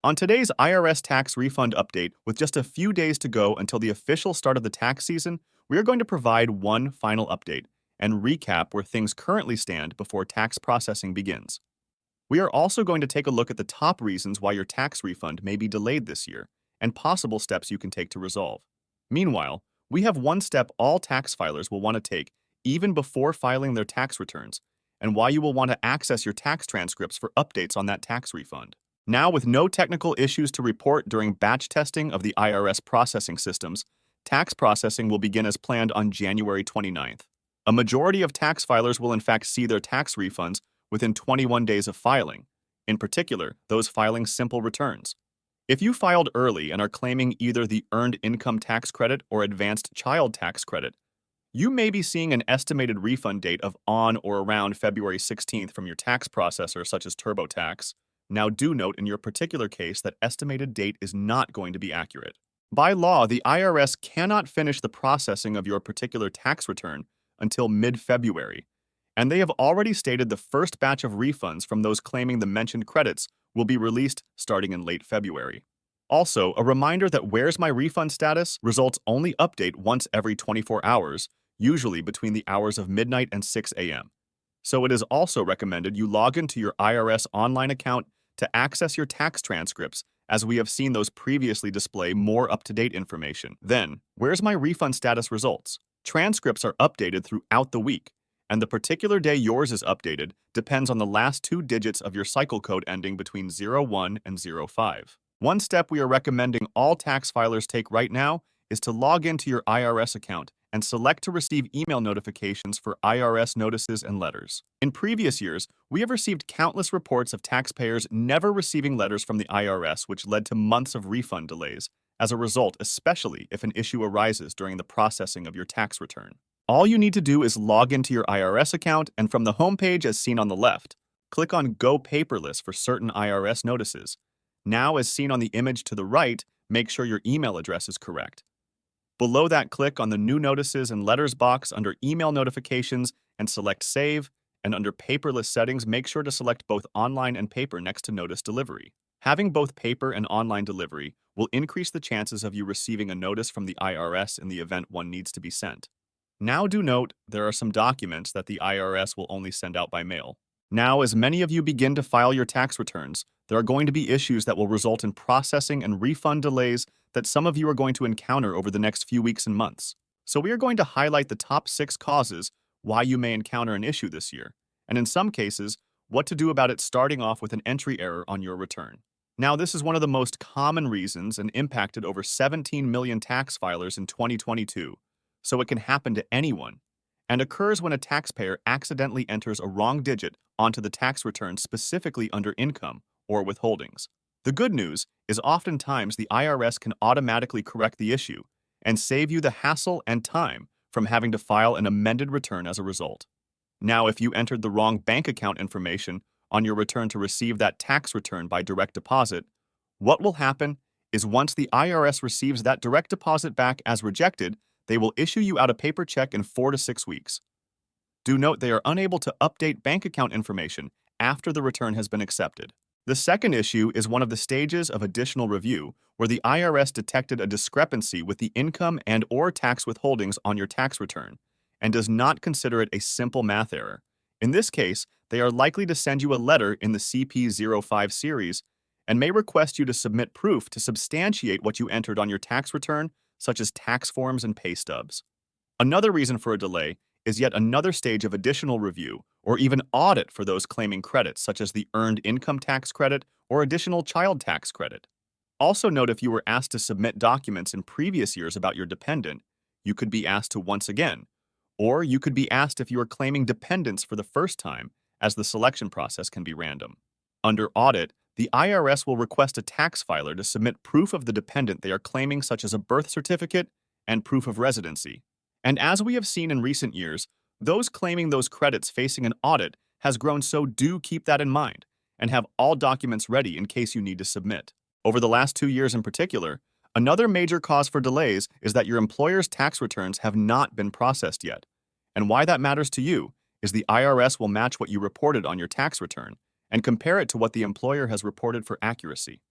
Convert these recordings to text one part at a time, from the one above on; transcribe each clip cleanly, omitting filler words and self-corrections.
On today's IRS tax refund update, with just a few days to go until the official start of the tax season, we are going to provide one final update and recap where things currently stand before tax processing begins. We are also going to take a look at the top reasons why your tax refund may be delayed this year and possible steps you can take to resolve. Meanwhile, we have one step all tax filers will want to take even before filing their tax returns, and why you will want to access your tax transcripts for updates on that tax refund. Now, with no technical issues to report during batch testing of the IRS processing systems, tax processing will begin as planned on January 29th. A majority of tax filers will in fact see their tax refunds within 21 days of filing, in particular, those filing simple returns. If you filed early and are claiming either the Earned Income Tax Credit or Advanced Child Tax Credit, you may be seeing an estimated refund date of on or around February 16th from your tax processor, such as TurboTax. Now, do note in your particular case that estimated date is not going to be accurate. By law, the IRS cannot finish the processing of your particular tax return until mid-February, and they have already stated the first batch of refunds from those claiming the mentioned credits will be released starting in late February. Also, a reminder that Where's My Refund status results only update once every 24 hours, usually between the hours of midnight and 6 a.m. So it is also recommended you log into your IRS online account to access your tax transcripts, as we have seen those previously display more up-to-date information. Then, Where's My Refund status results? Transcripts are updated throughout the week, and the particular day yours is updated depends on the last two digits of your cycle code ending between 01 and 05. One step we are recommending all tax filers take right now is to log into your IRS account and select to receive email notifications for IRS notices and letters. In previous years, we have received countless reports of taxpayers never receiving letters from the IRS, which led to months of refund delays, as a result, especially if an issue arises during the processing of your tax return. All you need to do is log into your IRS account, and from the homepage as seen on the left, click on Go Paperless for certain IRS notices. Now, as seen on the image to the right, make sure your email address is correct. Below that, click on the New Notices and Letters box under Email Notifications and select Save, and under Paperless settings, make sure to select both online and paper next to Notice Delivery. Having both paper and online delivery will increase the chances of you receiving a notice from the IRS in the event one needs to be sent. Now, do note, there are some documents that the IRS will only send out by mail. Now, as many of you begin to file your tax returns, there are going to be issues that will result in processing and refund delays that some of you are going to encounter over the next few weeks and months. So we are going to highlight the top 6 causes why you may encounter an issue this year, and in some cases, what to do about it, starting off with an entry error on your return. Now, this is one of the most common reasons and impacted over 17 million tax filers in 2022, so it can happen to anyone, and occurs when a taxpayer accidentally enters a wrong digit onto the tax return, specifically under income or withholdings. The good news is oftentimes the IRS can automatically correct the issue and save you the hassle and time from having to file an amended return as a result. Now, if you entered the wrong bank account information on your return to receive that tax return by direct deposit, what will happen is once the IRS receives that direct deposit back as rejected, they will issue you out a paper check in 4 to 6 weeks. Do note they are unable to update bank account information after the return has been accepted. The second issue is one of the stages of additional review, where the IRS detected a discrepancy with the income and/or tax withholdings on your tax return and does not consider it a simple math error. In this case, they are likely to send you a letter in the CP05 series and may request you to submit proof to substantiate what you entered on your tax return, such as tax forms and pay stubs. Another reason for a delay is yet another stage of additional review or even audit for those claiming credits, such as the Earned Income Tax Credit or Additional Child Tax Credit. Also note, if you were asked to submit documents in previous years about your dependent, you could be asked to once again, or you could be asked if you are claiming dependents for the first time, as the selection process can be random. Under audit, the IRS will request a tax filer to submit proof of the dependent they are claiming, such as a birth certificate and proof of residency. And as we have seen in recent years, those claiming those credits facing an audit has grown, so do keep that in mind and have all documents ready in case you need to submit. Over the last 2 years in particular, another major cause for delays is that your employer's tax returns have not been processed yet. And why that matters to you is the IRS will match what you reported on your tax return and compare it to what the employer has reported for accuracy.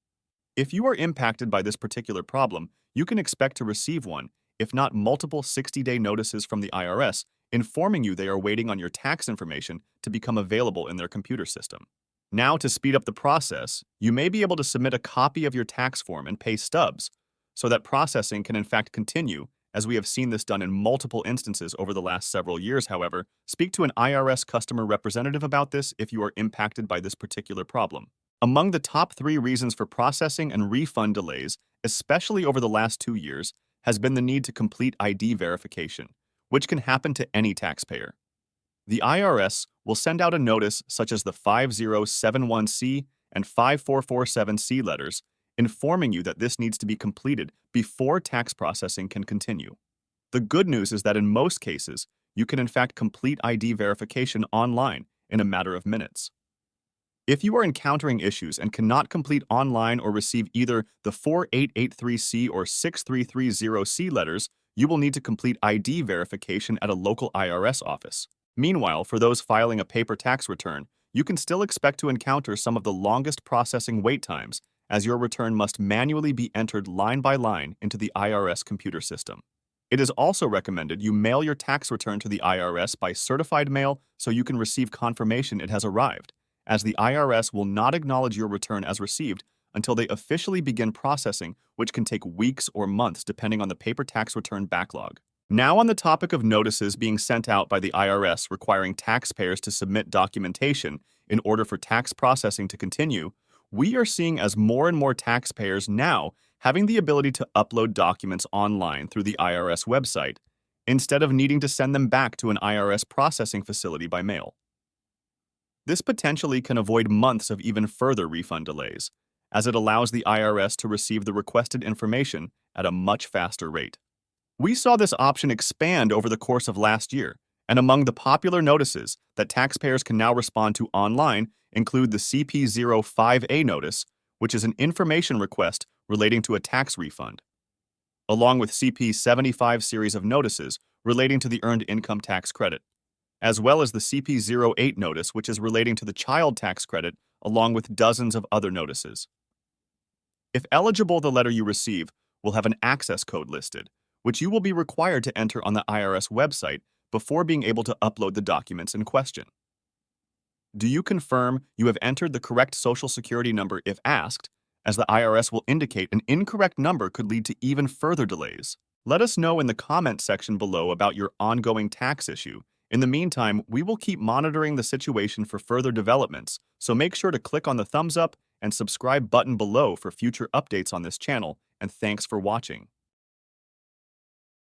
If you are impacted by this particular problem, you can expect to receive one, if not multiple 60-day notices from the IRS, informing you they are waiting on your tax information to become available in their computer system. Now, to speed up the process, you may be able to submit a copy of your tax form and pay stubs, so that processing can in fact continue, as we have seen this done in multiple instances over the last several years. However, speak to an IRS customer representative about this if you are impacted by this particular problem. Among the top 3 reasons for processing and refund delays, especially over the last 2 years, has been the need to complete ID verification, which can happen to any taxpayer. The IRS will send out a notice such as the 5071C and 5447C letters, informing you that this needs to be completed before tax processing can continue. The good news is that in most cases, you can in fact complete ID verification online in a matter of minutes. If you are encountering issues and cannot complete online or receive either the 4883C or 6330C letters, you will need to complete ID verification at a local IRS office. Meanwhile, for those filing a paper tax return, you can still expect to encounter some of the longest processing wait times, as your return must manually be entered line by line into the IRS computer system. It is also recommended you mail your tax return to the IRS by certified mail so you can receive confirmation it has arrived, as the IRS will not acknowledge your return as received until they officially begin processing, which can take weeks or months depending on the paper tax return backlog. Now, on the topic of notices being sent out by the IRS requiring taxpayers to submit documentation in order for tax processing to continue, we are seeing as more and more taxpayers now having the ability to upload documents online through the IRS website, instead of needing to send them back to an IRS processing facility by mail. This potentially can avoid months of even further refund delays, as it allows the IRS to receive the requested information at a much faster rate. We saw this option expand over the course of last year, and among the popular notices that taxpayers can now respond to online include the CP05A notice, which is an information request relating to a tax refund, along with CP75 series of notices relating to the Earned Income Tax Credit, as well as the CP08 notice, which is relating to the Child Tax Credit, along with dozens of other notices. If eligible, the letter you receive will have an access code listed, which you will be required to enter on the IRS website before being able to upload the documents in question. Do you confirm you have entered the correct Social Security number if asked, as the IRS will indicate an incorrect number could lead to even further delays? Let us know in the comment section below about your ongoing tax issue. In the meantime, we will keep monitoring the situation for further developments, so make sure to click on the thumbs up and subscribe button below for future updates on this channel, and thanks for watching.